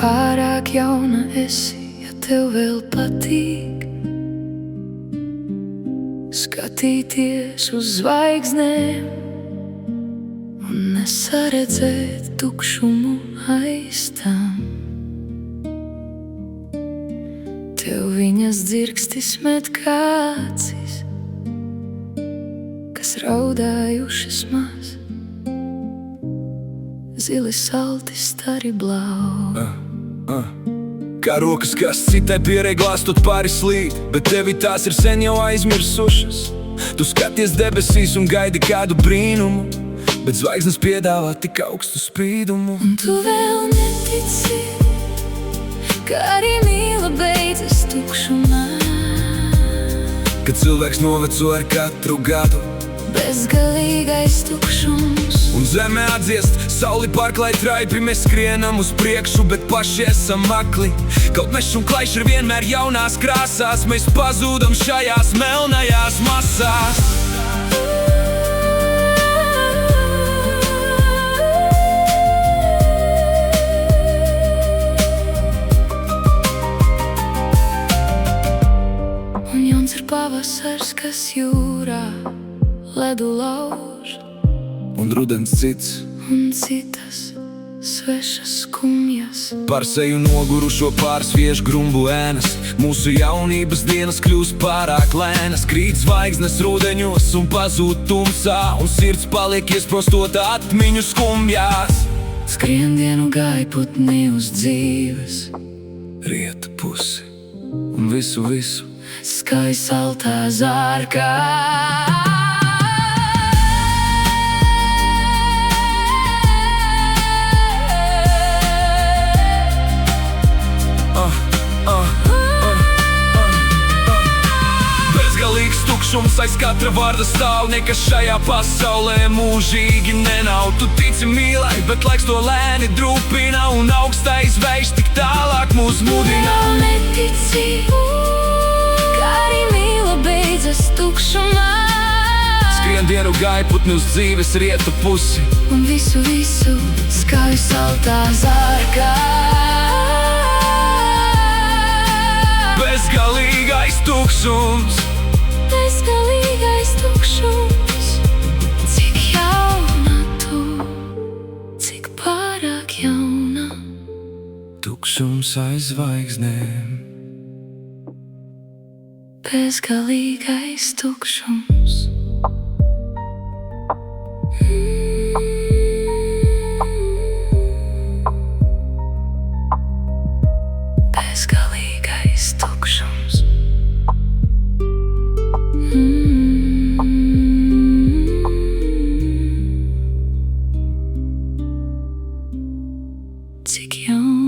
pārāk jauna esi, ja tev vēl patīk skatīties uz zvaigznēm un nesaredzēt tukšumu aiz tām. Tev viņas dzirkstis met kā acis, kas raudājušas maz, zili salti, stari blau. Kā rokas, kas citai pierēja glāstot pāri slīd, bet tevi tās ir sen jau aizmirsušas. Tu skaties debesīs un gaidi kādu brīnumu, bet zvaigznes piedāvā tik augstu spīdumu. Un tu vēl netici, ka arī mīla beidzas tukšumā, Kad cilvēks noveco ar katru gadu, bezgalīgais tukšums. un zeme atdziest, sauli pārklāj traipi, mēs skrienam uz priekšu, bet paši esam akli. Kaut mešs un klaišs ir vienmēr jaunās krāsās, mēs pazūdam šajās melnajās masās. Un jauns ir pavasars, kas jūrā ledu lauž, Un rudens cits un citas svešas skumjas. par seju nogurušo pārsviež grumbu ēnas. Mūsu jaunības dienas kļūst pārāk lēnas, krīt zvaigznes rudeņos un pazūd tumsā, un sirds paliek iesprostota atmiņu skumjās. Skrien dienu gaiputni uz dzīves, Rietu pusi un visu skai saltā zārkā. Bezgalīgs tukšums aiz katra vārda stāv, nekas šajā pasaulē mūžīgi nenāv. Tu tici mīlai, bet laiks to lēni drupina, un augstais vējš tik tālāk mūs mudina. Vēl netici, ka arī mīla beidzas tukšumā, Skrien dienu gaiputni uz dzīves rietu pusi, un visu skauj saltā zārkā. bezgalīgais tukšums. Bezgalīgais tukšums. Cik jauna tu, cik pārāk jauna. Tukšums aiz zvaigznēm. Bezgalīgais tukšums. Bezgalīgais tukšums. Cik jauna.